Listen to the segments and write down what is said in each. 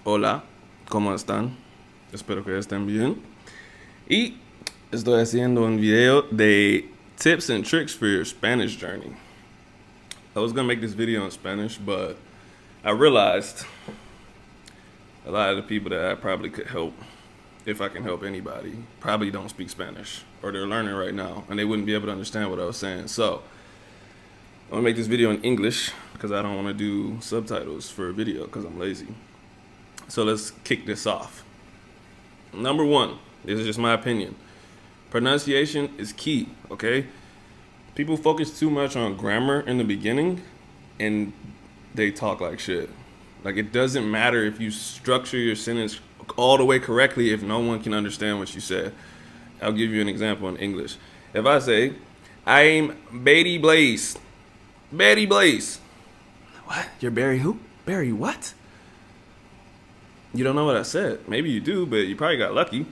Hola, ¿cómo están? Espero que estén bien. Y estoy haciendo un video de tips and tricks for your Spanish journey. I was gonna make this video in Spanish, but I realized a lot of the people that I probably could help, if I can help anybody, probably don't speak Spanish or they're learning right now and they wouldn't be able to understand what I was saying. So I'm gonna make this video in English because I don't want to do subtitles for a video because I'm lazy. So let's kick this off. Number one, this is just my opinion. Pronunciation is key, okay? People focus too much on grammar in the beginning and they talk like shit. Like, it doesn't matter if you structure your sentence all the way correctly if no one can understand what you said. I'll give you an example in English. If I say, I'm Betty Blaze. Betty Blaze. What? You're Barry who? Barry what? You don't know what I said. Maybe you do, but you probably got lucky.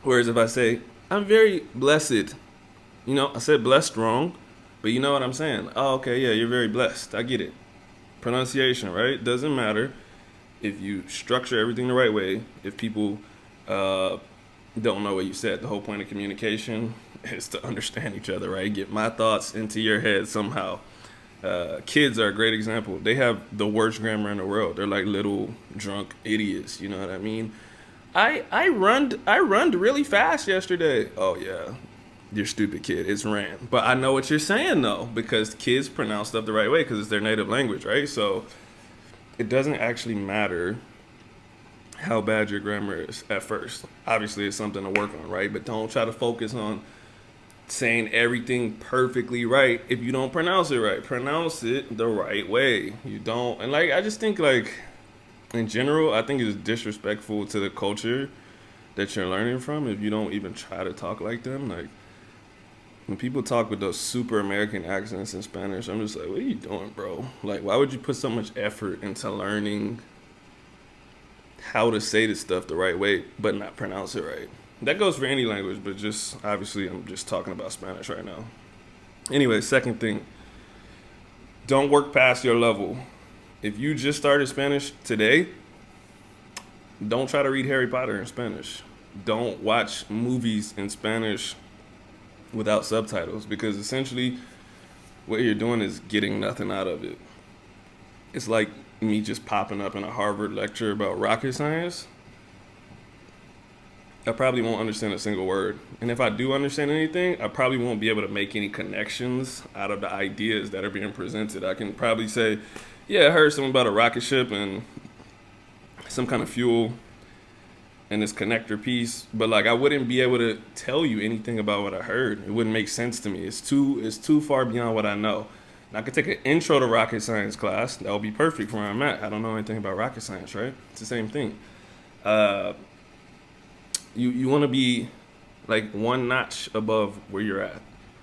Whereas if I say, I'm very blessed, I said blessed wrong, but you know what I'm saying. Oh, okay, yeah, you're very blessed. I get it. Pronunciation, right? Doesn't matter if you structure everything the right way. If people don't know what you said, the whole point of communication is to understand each other, right? Get my thoughts into your head somehow. Kids are a great example. They have the worst grammar in the world. They're like little drunk idiots. You know what I mean? I run really fast yesterday. Oh yeah, you're stupid kid. It's ran. But I know what you're saying though, because kids pronounce stuff the right way because it's their native language, right? So it doesn't actually matter how bad your grammar is at first. Obviously, it's something to work on, right? But don't try to focus on saying everything perfectly right if you don't pronounce it right. Pronounce it the right way. You don't, and I just think in general, I think it's disrespectful to the culture that you're learning from if you don't even try to talk like them. Like, when people talk with those super American accents in Spanish, I'm just like, what are you doing, bro? Like, why would you put so much effort into learning how to say this stuff the right way but not pronounce it right? That goes for any language, but just obviously I'm just talking about Spanish right now. Anyway, second thing, don't work past your level. If you just started Spanish today, don't try to read Harry Potter in Spanish. Don't watch movies in Spanish without subtitles because essentially what you're doing is getting nothing out of it. It's like me just popping up in a Harvard lecture about rocket science. I probably won't understand a single word. And if I do understand anything, I probably won't be able to make any connections out of the ideas that are being presented. I can probably say, yeah, I heard something about a rocket ship and some kind of fuel and this connector piece, but I wouldn't be able to tell you anything about what I heard. It wouldn't make sense to me. It's too far beyond what I know. And I could take an intro to rocket science class. That would be perfect for where I'm at. I don't know anything about rocket science, right? It's the same thing. You want to be like one notch above where you're at.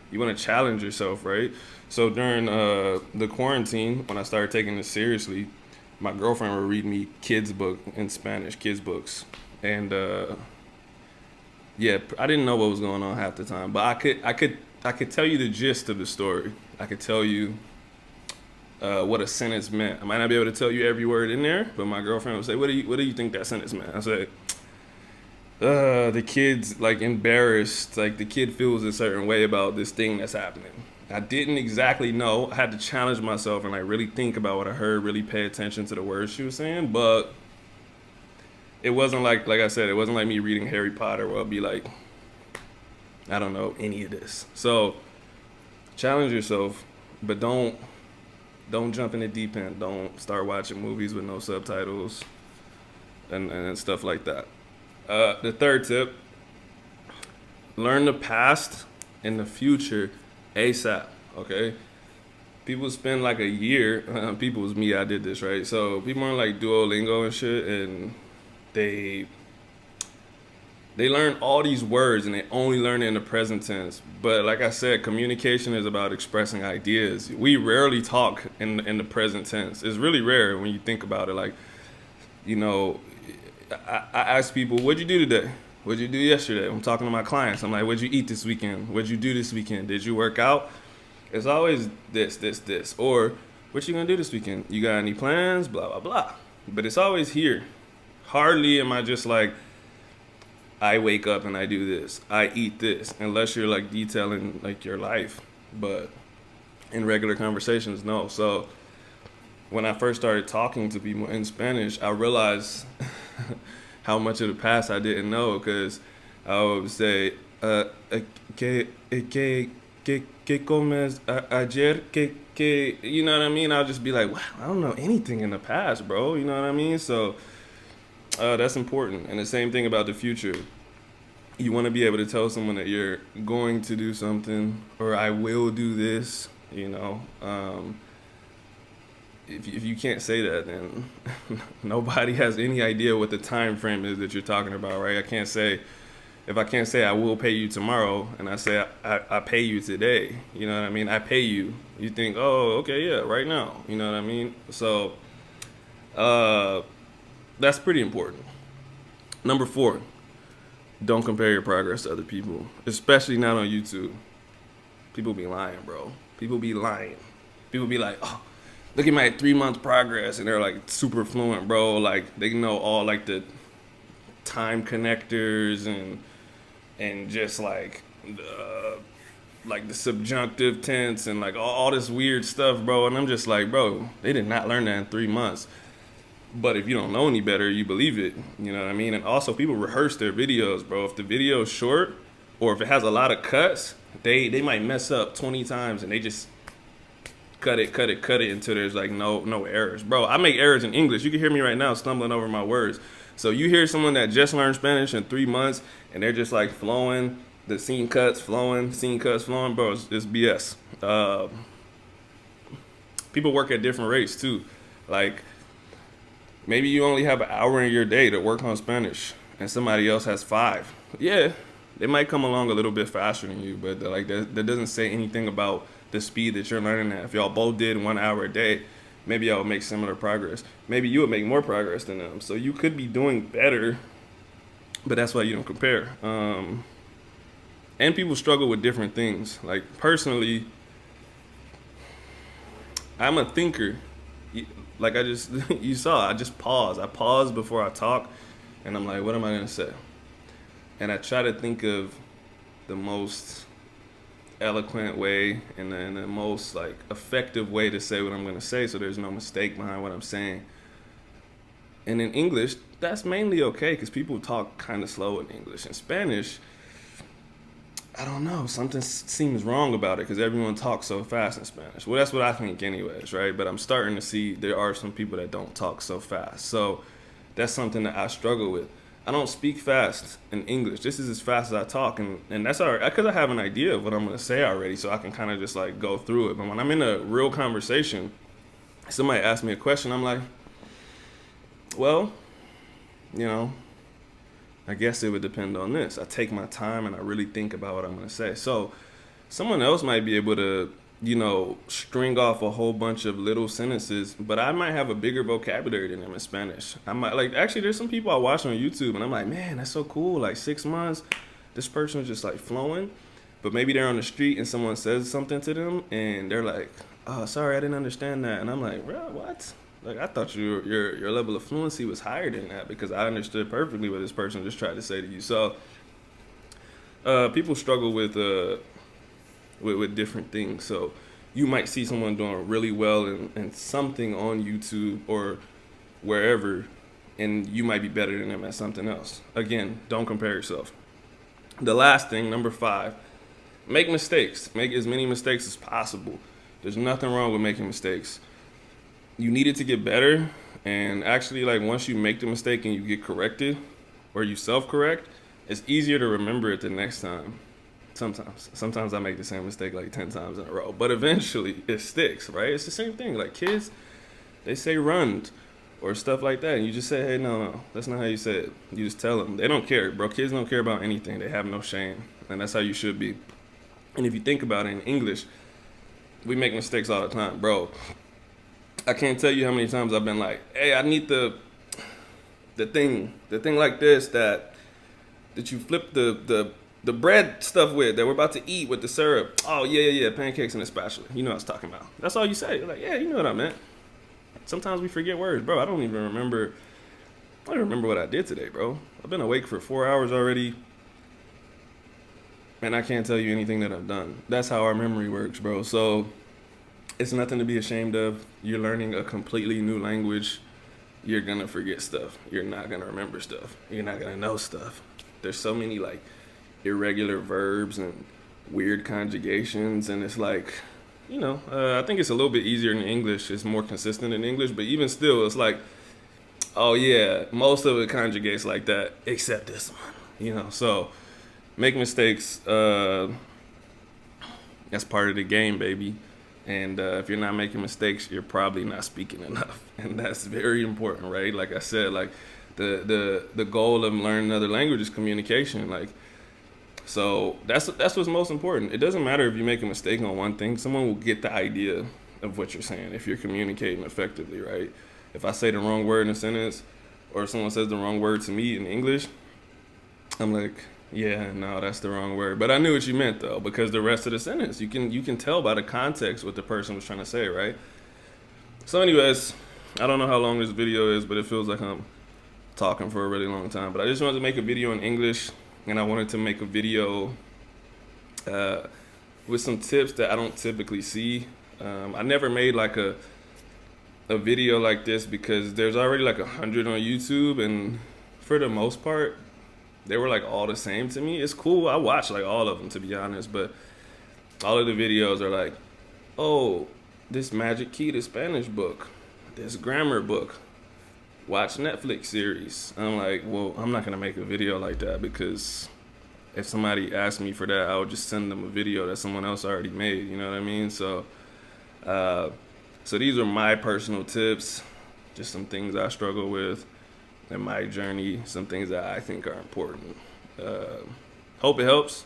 You want to challenge yourself, right? So during the quarantine, when I started taking this seriously, my girlfriend would read me kids book in Spanish, kids books, and yeah, I didn't know what was going on half the time, but I could tell you the gist of the story. I could tell you what a sentence meant. I might not be able to tell you every word in there, but my girlfriend would say, what do you think that sentence meant?" I said, the kid's embarrassed, the kid feels a certain way about this thing that's happening. I didn't exactly know. I had to challenge myself and really think about what I heard, really pay attention to the words she was saying, but it wasn't like I said, it wasn't like me reading Harry Potter where I'll be like, I don't know any of this. So challenge yourself, but don't jump in the deep end. Don't start watching movies with no subtitles and stuff like that. The third tip, learn the past and the future ASAP, okay? People spend a year, people was me, I did this, right? So people are on Duolingo and shit, and they learn all these words and they only learn it in the present tense. But like I said, communication is about expressing ideas. We rarely talk in the present tense. It's really rare when you think about it. I ask people, what'd you do today? What'd you do yesterday? I'm talking to my clients. I'm like, what'd you eat this weekend? What'd you do this weekend? Did you work out? It's always this. Or, what you gonna do this weekend? You got any plans? Blah, blah, blah. But it's always here. Hardly am I just like, I wake up and I do this, I eat this, unless you're like detailing like your life. But in regular conversations, no. So when I first started talking to people in Spanish, I realized how much of the past I didn't know, because I would say, que comes ayer, que, you know what I mean? I'll just be like, wow, I don't know anything in the past, bro. You know what I mean? So that's important. And the same thing about the future. You want to be able to tell someone that you're going to do something, or I will do this, you know. If you can't say that, then nobody has any idea what the time frame is that you're talking about, right? If I can't say I will pay you tomorrow, and I say I pay you today, you know what I mean? I pay you. You think, oh, okay, yeah, right now, you know what I mean? So that's pretty important. Number 4, don't compare your progress to other people, especially not on YouTube. People be lying, bro. People be lying. People be like, oh, look at my 3-month progress, and they're like super fluent, bro. Like they know all like the time connectors and just like the subjunctive tense and like all this weird stuff, bro. And I'm just like, bro, they did not learn that in 3 months. But if you don't know any better, you believe it. You know what I mean? And also, people rehearse their videos, bro. If the video is short or if it has a lot of cuts, they might mess up 20 times and they just cut it until there's like no errors. Bro, I make errors in English. You can hear me right now stumbling over my words. So you hear someone that just learned Spanish in 3 months and they're just like flowing, the scene cuts flowing, bro, it's BS. People work at different rates too. Like, maybe you only have an hour in your day to work on Spanish, and somebody else has 5. Yeah, they might come along a little bit faster than you, but like that doesn't say anything about the speed that you're learning at. If y'all both did 1 hour a day, maybe y'all would make similar progress. Maybe you would make more progress than them. So you could be doing better, but that's why you don't compare. And people struggle with different things. Like personally, I'm a thinker. Like I just, you saw, I just pause. I pause before I talk, and I'm like, what am I gonna say? And I try to think of the most eloquent way and the most like effective way to say what I'm gonna say, so there's no mistake behind what I'm saying. And in English, that's mainly okay because people talk kind of slow in English. In Spanish, I don't know, something seems wrong about it because everyone talks so fast in Spanish. Well, that's what I think anyways, right? But I'm starting to see there are some people that don't talk so fast. So that's something that I struggle with. I don't speak fast in English. This is as fast as I talk, and that's all right because I have an idea of what I'm going to say already, so I can kind of just like go through it. But when I'm in a real conversation, somebody asks me a question, I'm like, well, you know, I guess it would depend on this. I take my time and I really think about what I'm going to say. So someone else might be able to, you know, string off a whole bunch of little sentences, but I might have a bigger vocabulary than them in Spanish. I might like, actually, there's some people I watch on YouTube and I'm like, man, that's so cool. Like 6 months, this person is just like flowing, but maybe they're on the street and someone says something to them and they're like, oh, sorry, I didn't understand that. And I'm like, bro, what? Like, I thought your level of fluency was higher than that because I understood perfectly what this person just tried to say to you. So people struggle with different things. So you might see someone doing really well in something on YouTube or wherever, and you might be better than them at something else. Again, don't compare yourself. The last thing, number 5, make mistakes. Make as many mistakes as possible. There's nothing wrong with making mistakes. You need it to get better, and actually, like, once you make the mistake and you get corrected or you self-correct, it's easier to remember it the next time. Sometimes I make the same mistake like 10 times in a row, but eventually it sticks, right? It's the same thing. Like kids, they say run or stuff like that, and you just say, hey, no, that's not how you say it. You just tell them. They don't care, bro. Kids don't care about anything. They have no shame, and that's how you should be. And if you think about it, in English, we make mistakes all the time, bro. I can't tell you how many times I've been like, hey, I need the thing like this that you flip the bread stuff with that we're about to eat with the syrup. Oh, yeah, pancakes and a spatula. You know what I was talking about. That's all you say. You're like, yeah, you know what I meant. Sometimes we forget words. Bro, I don't even remember I don't remember what I did today, bro. I've been awake for 4 hours already, and I can't tell you anything that I've done. That's how our memory works, bro. So it's nothing to be ashamed of. You're learning a completely new language. You're gonna forget stuff. You're not gonna remember stuff. You're not gonna know stuff. There's so many like irregular verbs and weird conjugations, and it's like, I think it's a little bit easier in English. It's more consistent in English, but even still, it's like, oh yeah, most of it conjugates like that, except this one. So make mistakes. That's part of the game, baby. And if you're not making mistakes, you're probably not speaking enough, and that's very important, right? Like I said, like the goal of learning another language is communication. Like, so that's what's most important. It doesn't matter if you make a mistake on one thing; someone will get the idea of what you're saying if you're communicating effectively, right? If I say the wrong word in a sentence, or if someone says the wrong word to me in English, I'm like, yeah, no, that's the wrong word. But I knew what you meant though, because the rest of the sentence, you can tell by the context what the person was trying to say, right? So, anyways, I don't know how long this video is, but it feels like I'm talking for a really long time. But I just wanted to make a video in English, and I wanted to make a video with some tips that I don't typically see. I never made like a video like this because there's already like 100 on YouTube, and for the most part, they were like all the same to me. It's cool. I watch like all of them, to be honest, but all of the videos are like, oh, this Magic Key to Spanish book, this grammar book, watch Netflix series. I'm like, well, I'm not gonna make a video like that, because if somebody asked me for that, I would just send them a video that someone else already made. You know what I mean? So these are my personal tips, just some things I struggle with in my journey, some things that I think are important. Hope it helps.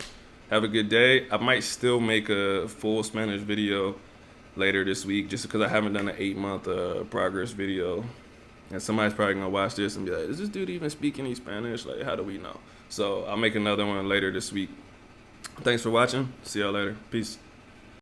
Have a good day. I might still make a full Spanish video later this week, just because I haven't done an 8-month progress video. And somebody's probably gonna watch this and be like, is this dude even speak any Spanish? Like, how do we know? So I'll make another one later this week. Thanks for watching. See y'all later. Peace.